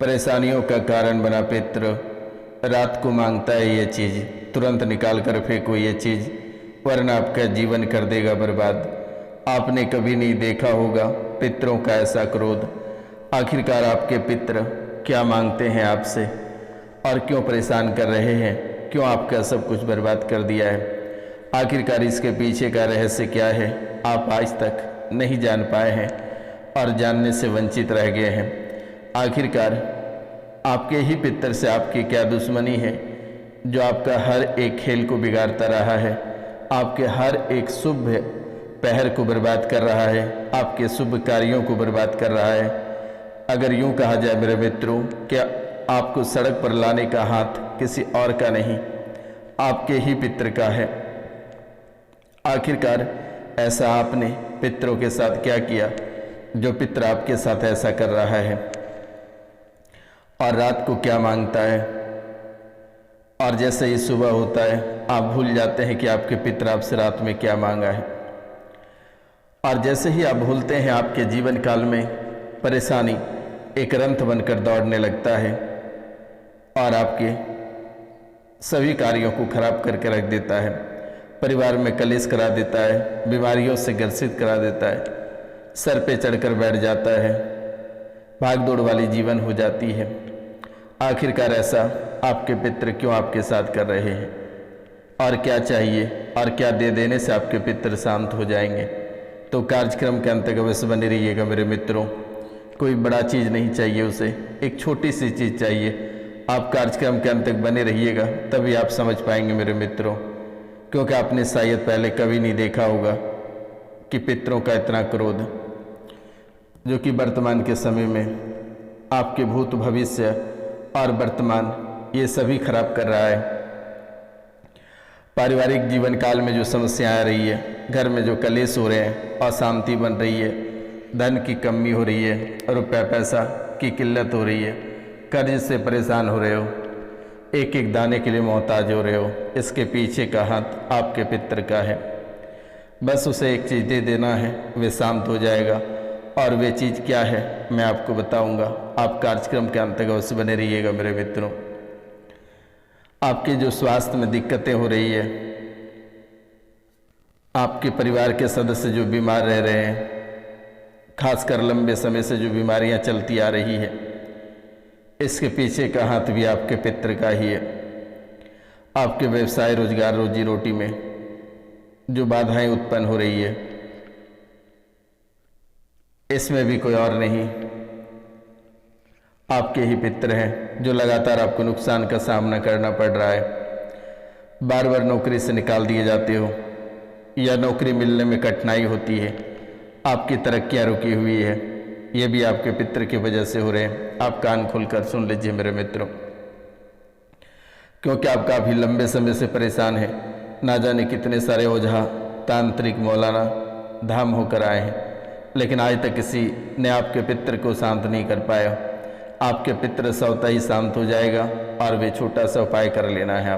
परेशानियों का कारण बना पितृ रात को मांगता है ये चीज़, तुरंत निकाल कर फेंको ये चीज़, वरना आपका जीवन कर देगा बर्बाद। आपने कभी नहीं देखा होगा पितरों का ऐसा क्रोध। आखिरकार आपके पितृ क्या मांगते हैं आपसे और क्यों परेशान कर रहे हैं, क्यों आपका सब कुछ बर्बाद कर दिया है? आखिरकार इसके पीछे का रहस्य क्या है, आप आज तक नहीं जान पाए हैं और जानने से वंचित रह गए हैं। आखिरकार आपके ही पितर से आपकी क्या दुश्मनी है जो आपका हर एक खेल को बिगाड़ता रहा है, आपके हर एक शुभ पहर को बर्बाद कर रहा है, आपके शुभ कार्यों को बर्बाद कर रहा है। अगर यूं कहा जाए मेरे मित्रों, क्या आपको सड़क पर लाने का हाथ किसी और का नहीं, आपके ही पितर का है। आखिरकार ऐसा आपने पितरों के साथ क्या किया जो पितर आपके साथ ऐसा कर रहा है? और रात को क्या मांगता है और जैसे ही सुबह होता है आप भूल जाते हैं कि आपके पितर आपसे रात में क्या मांगा है। और जैसे ही आप भूलते हैं आपके जीवन काल में परेशानी एक रंथ बनकर दौड़ने लगता है और आपके सभी कार्यों को खराब करके रख देता है, परिवार में कलेश करा देता है, बीमारियों से ग्रसित करा देता है, सर पे चढ़कर बैठ जाता है, भागदौड़ वाली जीवन हो जाती है। आखिरकार ऐसा आपके पितर क्यों आपके साथ कर रहे हैं और क्या चाहिए और क्या दे देने से आपके पितर शांत हो जाएंगे? तो कार्यक्रम के अंत तक अवश्य बने रहिएगा मेरे मित्रों। कोई बड़ा चीज़ नहीं चाहिए उसे, एक छोटी सी चीज़ चाहिए। आप कार्यक्रम के अंत तक बने रहिएगा, तभी आप समझ पाएंगे मेरे मित्रों, क्योंकि आपने शायद पहले कभी नहीं देखा होगा कि पितरों का इतना क्रोध जो कि वर्तमान के समय में आपके भूत भविष्य और वर्तमान ये सभी खराब कर रहा है। पारिवारिक जीवन काल में जो समस्याएं आ रही है, घर में जो कलेश हो रहे हैं, अशांति बन रही है, धन की कमी हो रही है, रुपया पैसा की किल्लत हो रही है, कर्ज से परेशान हो रहे हो, एक एक दाने के लिए मोहताज हो रहे हो, इसके पीछे का हाथ आपके पितर का है। बस उसे एक चीज़ दे देना है, वे शांत हो जाएगा। और वे चीज़ क्या है मैं आपको बताऊंगा। आप कार्यक्रम के अंत तक अवश्य बने रहिएगा मेरे मित्रों। आपके जो स्वास्थ्य में दिक्कतें हो रही है, आपके परिवार के सदस्य जो बीमार रह रहे हैं, खासकर लंबे समय से जो बीमारियां चलती आ रही है, इसके पीछे का हाथ भी आपके पितर का ही है। आपके व्यवसाय, रोजगार, रोजी रोटी में जो बाधाएं उत्पन्न हो रही है, इसमें भी कोई और नहीं, आपके ही पितर हैं जो लगातार आपको नुकसान का सामना करना पड़ रहा है। बार बार नौकरी से निकाल दिए जाते हो या नौकरी मिलने में कठिनाई होती है, आपकी तरक्कियां रुकी हुई है, ये भी आपके पितर की वजह से हो रहे हैं। आप कान खोलकर सुन लीजिए मेरे मित्रों, क्योंकि आप काफ़ी लंबे समय से परेशान हैं। ना जाने कितने सारे ओझा, तांत्रिक, मौलाना धाम होकर आए हैं, लेकिन आज तक किसी ने आपके पितर को शांत नहीं कर पाया। आपके पितर स्वतः ही शांत हो जाएगा और वे छोटा सा उपाय कर लेना है।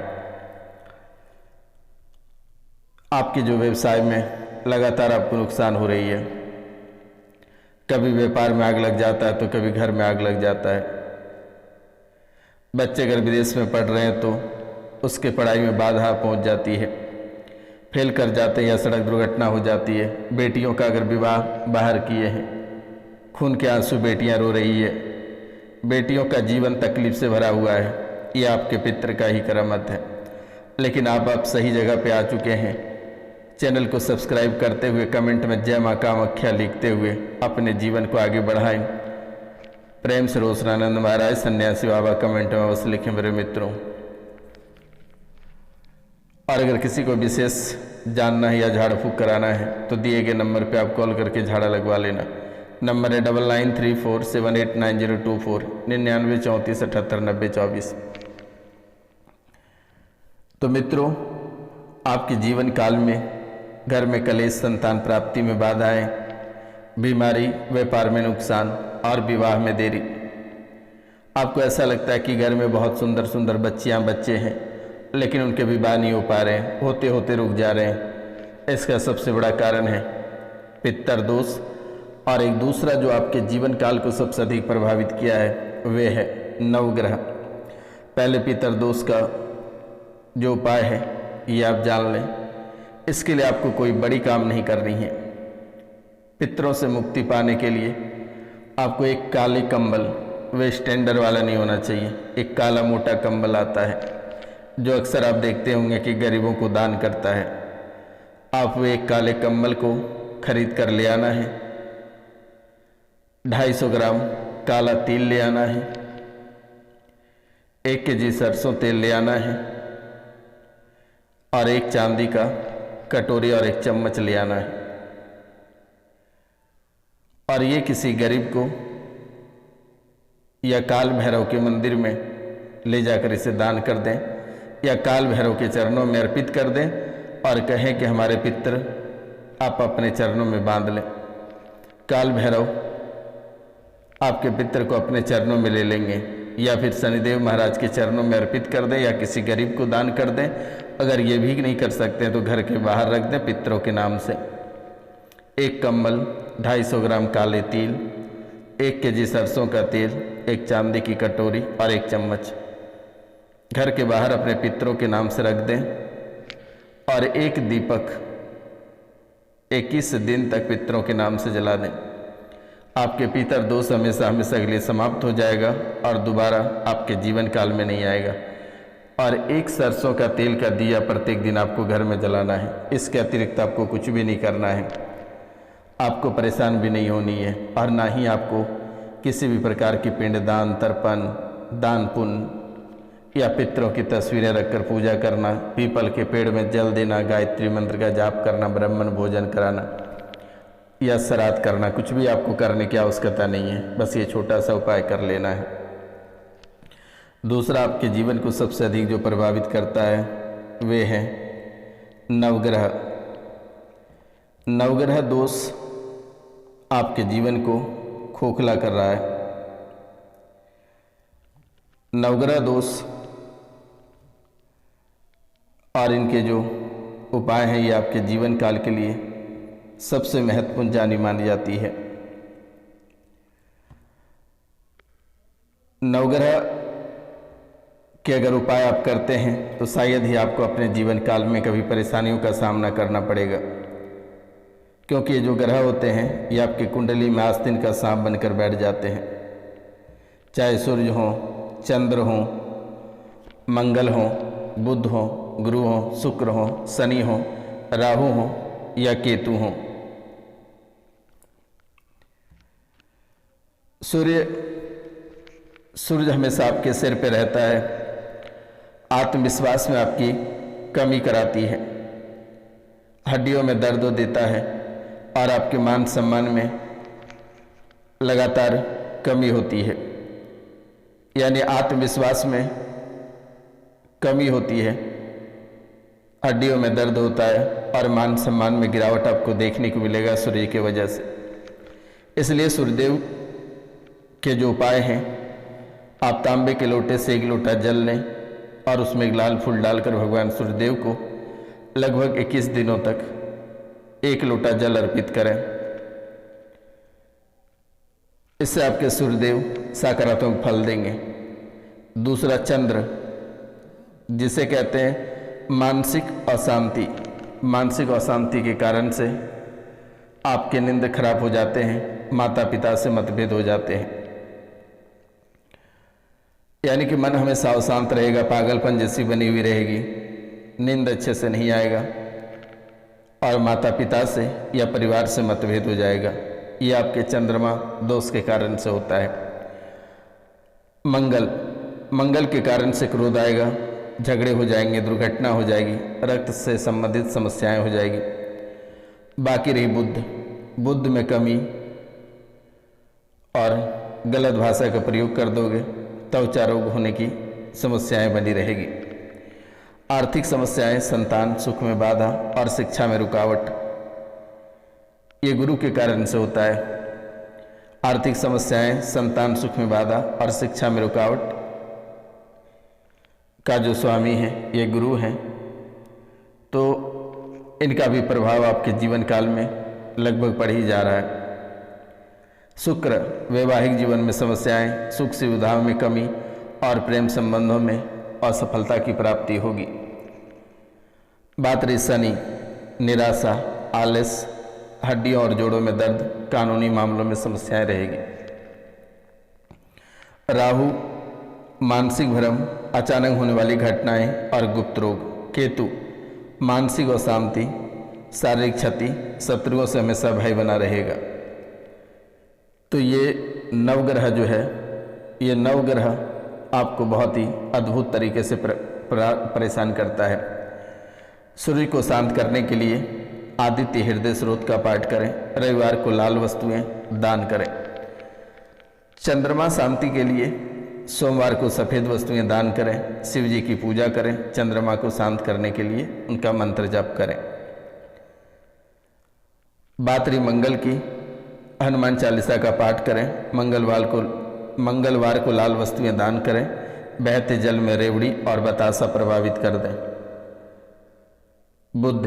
आपके जो व्यवसाय में लगातार आपको नुकसान हो रही है, कभी व्यापार में आग लग जाता है तो कभी घर में आग लग जाता है। बच्चे अगर विदेश में पढ़ रहे हैं तो उसके पढ़ाई में बाधा पहुंच जाती है, फेल कर जाते हैं या सड़क दुर्घटना हो जाती है। बेटियों का अगर विवाह बाहर किए हैं, खून के आंसू बेटियां रो रही है, बेटियों का जीवन तकलीफ से भरा हुआ है, ये आपके पितर का ही करामत है। लेकिन आप सही जगह पे आ चुके हैं। चैनल को सब्सक्राइब करते हुए, कमेंट में जय मां कामाख्या लिखते हुए अपने जीवन को आगे बढ़ाएं। प्रेम से रोशनानंद महाराज सन्यासी बाबा कमेंट में अवश्य लिखें मेरे मित्रों। और अगर किसी को विशेष जानना है या झाड़ फूँक कराना है तो दिए गए नंबर पे आप कॉल करके झाड़ा लगवा लेना। नंबर है 9934789024 9934789024। तो मित्रों, आपके जीवन काल में घर में कलेश, संतान प्राप्ति में बाधाएं, बीमारी, व्यापार में नुकसान और विवाह में देरी। आपको ऐसा लगता है कि घर में बहुत सुंदर सुंदर बच्चियां, बच्चे हैं, लेकिन उनके विवाह नहीं हो पा रहे हैं, होते होते रुक जा रहे हैं। इसका सबसे बड़ा कारण है पितर दोष। और एक दूसरा जो आपके जीवन काल को सबसे अधिक प्रभावित किया है वे है नवग्रह। पहले पितरदोष का जो उपाय है ये आप जान लें। इसके लिए आपको कोई बड़ी काम नहीं करनी है। पितरों से मुक्ति पाने के लिए आपको एक काले कंबल, वे स्टैंडर्ड वाला नहीं होना चाहिए, एक काला मोटा कंबल आता है जो अक्सर आप देखते होंगे कि गरीबों को दान करता है। आप वे एक काले कंबल को खरीद कर ले आना है। 250 ग्राम काला तिल ले आना है। 1 केजी सरसों तेल ले आना है और एक चांदी का कटोरी और एक चम्मच ले आना है। और ये किसी गरीब को या काल भैरव के मंदिर में ले जाकर इसे दान कर दें या काल भैरव के चरणों में अर्पित कर दें और कहें कि हमारे पितर आप अपने चरणों में बांध लें। काल भैरव आपके पितर को अपने चरणों में ले लेंगे या फिर शनिदेव महाराज के चरणों में अर्पित कर दें या किसी गरीब को दान कर दें। अगर ये भी नहीं कर सकते तो घर के बाहर रख दें पितरों के नाम से। एक कंबल, 250 ग्राम काले तिल, 1 केजी सरसों का तेल, एक चांदी की कटोरी और एक चम्मच घर के बाहर अपने पितरों के नाम से रख दें और एक दीपक 21 दिन तक पितरों के नाम से जला दें। आपके पितर दोष हमेशा हमेशा के लिए समाप्त हो जाएगा और दोबारा आपके जीवन काल में नहीं आएगा। और एक सरसों का तेल का दिया प्रत्येक दिन आपको घर में जलाना है। इसके अतिरिक्त आपको कुछ भी नहीं करना है। आपको परेशान भी नहीं होनी है और ना ही आपको किसी भी प्रकार की पिंडदान, तर्पण, दान पुण्य या पितरों की तस्वीरें रखकर पूजा करना, पीपल के पेड़ में जल देना, गायत्री मंत्र का जाप करना, ब्राह्मण भोजन कराना या श्राद्ध करना, कुछ भी आपको करने की आवश्यकता नहीं है। बस ये छोटा सा उपाय कर लेना है। दूसरा, आपके जीवन को सबसे अधिक जो प्रभावित करता है वे है नवग्रह। नवग्रह दोष आपके जीवन को खोखला कर रहा है। नवग्रह दोष और इनके जो उपाय हैं ये आपके जीवन काल के लिए सबसे महत्वपूर्ण जानी मानी जाती है। नवग्रह के अगर उपाय आप करते हैं तो शायद ही आपको अपने जीवन काल में कभी परेशानियों का सामना करना पड़ेगा, क्योंकि ये जो ग्रह होते हैं ये आपकी कुंडली में आस्तीन का सांप बनकर बैठ जाते हैं। चाहे सूर्य हो, चंद्र हो, मंगल हो, बुध हो, गुरु हो, शुक्र हो, शनि हो, राहु हो या केतु हो। सूर्य हमेशा आपके सिर पे रहता है, आत्मविश्वास में आपकी कमी कराती है, हड्डियों में दर्द देता है और आपके मान सम्मान में लगातार कमी होती है। यानी आत्मविश्वास में कमी होती है, हड्डियों में दर्द होता है और मान सम्मान में गिरावट आपको देखने को मिलेगा सूर्य की वजह से। इसलिए सूर्यदेव के जो उपाय हैं, आप तांबे के लोटे से 1 लोटा जल लें और उसमें एक लाल फूल डालकर भगवान सूर्यदेव को लगभग 21 दिनों तक 1 लोटा जल अर्पित करें। इससे आपके सूर्यदेव सकारात्मक फल देंगे। दूसरा, चंद्र, जिसे कहते हैं मानसिक अशांति। मानसिक अशांति के कारण से आपके नींद खराब हो जाते हैं, माता पिता से मतभेद हो जाते हैं। यानी कि मन हमेशा अशांत रहेगा, पागलपन जैसी बनी हुई रहेगी, नींद अच्छे से नहीं आएगा और माता पिता से या परिवार से मतभेद हो जाएगा। ये आपके चंद्रमा दोष के कारण से होता है। मंगल के कारण से क्रोध आएगा, झगड़े हो जाएंगे, दुर्घटना हो जाएगी, रक्त से संबंधित समस्याएं हो जाएगी। बाकी रही बुद्ध में कमी और गलत भाषा का प्रयोग कर दोगे त्वचा रोग होने की समस्याएं बनी रहेगी। आर्थिक समस्याएं, संतान सुख में बाधा और शिक्षा में रुकावट, ये गुरु के कारण से होता है। आर्थिक समस्याएं, संतान सुख में बाधा और शिक्षा में रुकावट का जो स्वामी है ये गुरु हैं, तो इनका भी प्रभाव आपके जीवन काल में लगभग पड़ ही जा रहा है। शुक्र वैवाहिक जीवन में समस्याएं, सुख सुविधाओं में कमी और प्रेम संबंधों में असफलता की प्राप्ति होगी। बात रही शनि, निराशा, आलस, हड्डियों और जोड़ों में दर्द, कानूनी मामलों में समस्याएं रहेगी। राहु मानसिक भ्रम, अचानक होने वाली घटनाएं और गुप्त रोग। केतु मानसिक अशांति, शारीरिक क्षति, शत्रुओं से हमेशा भय बना रहेगा। तो ये नवग्रह जो है, ये नवग्रह आपको बहुत ही अद्भुत तरीके से परेशान करता है। सूर्य को शांत करने के लिए आदित्य हृदय स्रोत का पाठ करें। रविवार को लाल वस्तुएं दान करें। चंद्रमा शांति के लिए सोमवार को सफ़ेद वस्तुएं दान करें। शिव जी की पूजा करें। चंद्रमा को शांत करने के लिए उनका मंत्र जाप करें। बात रही मंगल की, हनुमान चालीसा का पाठ करें। मंगलवार को लाल वस्तुएं दान करें। बहते जल में रेवड़ी और बतासा प्रभावित कर दें। बुध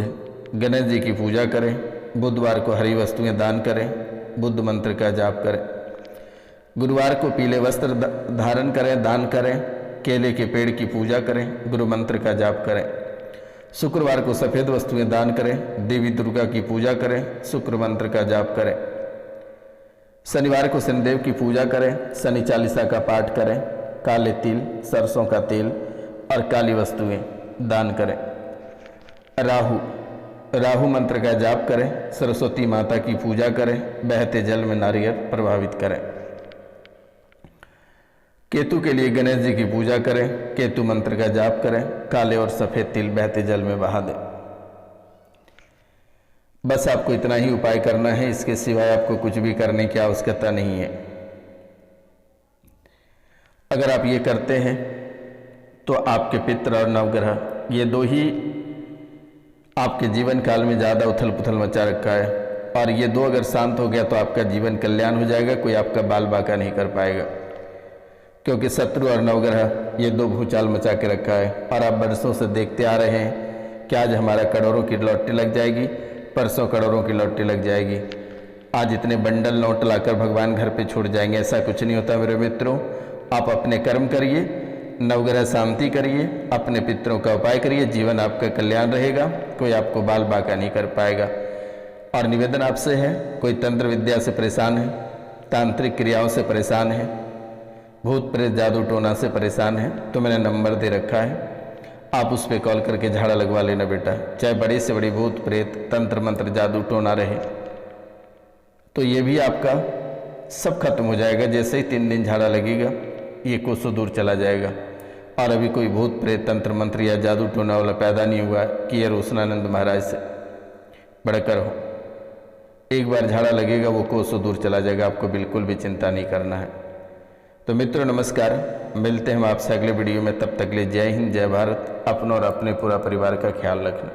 गणेश जी की पूजा करें। बुधवार को हरी वस्तुएं दान करें। बुद्ध मंत्र का जाप करें। गुरुवार को पीले वस्त्र धारण करें, दान करें। केले के पेड़ की पूजा करें। गुरु मंत्र का जाप करें। शुक्रवार को सफ़ेद वस्तुएं दान करें। देवी दुर्गा की पूजा करें। शुक्र मंत्र का जाप करें। शनिवार को शनिदेव की पूजा करें। शनि चालीसा का पाठ करें। काले तिल, सरसों का तेल और काली वस्तुएं दान करें। राहु मंत्र का जाप करें। सरस्वती माता की पूजा करें। बहते जल में नारियल प्रभावित करें। केतु के लिए गणेश जी की पूजा करें। केतु मंत्र का जाप करें। काले और सफ़ेद तिल बहते जल में बहा दें। बस आपको इतना ही उपाय करना है, इसके सिवाय आपको कुछ भी करने की आवश्यकता नहीं है। अगर आप ये करते हैं तो आपके पितृ और नवग्रह ये दो ही आपके जीवन काल में ज़्यादा उथल पुथल मचा रखा है, और ये दो अगर शांत हो गया तो आपका जीवन कल्याण हो जाएगा। कोई आपका बाल बाका नहीं कर पाएगा, क्योंकि शत्रु और नवग्रह ये दो भूचाल मचा के रखा है। और आप बरसों से देखते आ रहे हैं कि आज हमारा करोड़ों की लॉटरी लग जाएगी, परसों करोड़ों की लॉटरी लग जाएगी, आज इतने बंडल नोट लाकर भगवान घर पे छोड़ जाएंगे। ऐसा कुछ नहीं होता मेरे मित्रों। आप अपने कर्म करिए, नवग्रह शांति करिए, अपने पितरों का उपाय करिए, जीवन आपका कल्याण रहेगा। कोई आपको बाल बाका नहीं कर पाएगा। और निवेदन आपसे है, कोई तंत्र विद्या से परेशान है, तांत्रिक क्रियाओं से परेशान है, भूत प्रेत जादू टोना से परेशान है, तो मैंने नंबर दे रखा है, आप उस पर कॉल करके झाड़ा लगवा लेना बेटा। चाहे बड़ी से बड़ी भूत प्रेत तंत्र मंत्र जादू टोना रहे तो ये भी आपका सब खत्म हो जाएगा। जैसे ही 3 दिन झाड़ा लगेगा ये कोसों दूर चला जाएगा। और अभी कोई भूत प्रेत तंत्र मंत्र या जादू टोना वाला पैदा नहीं हुआ कि ये रोशनानंद महाराज से बढ़कर हो। एक बार झाड़ा लगेगा वो कोसों दूर चला जाएगा। आपको बिल्कुल भी चिंता नहीं करना है। तो मित्रों नमस्कार, मिलते हैं हम आपसे अगले वीडियो में। तब तक के लिए जय हिंद, जय भारत। अपनों और अपने पूरा परिवार का ख्याल रखना।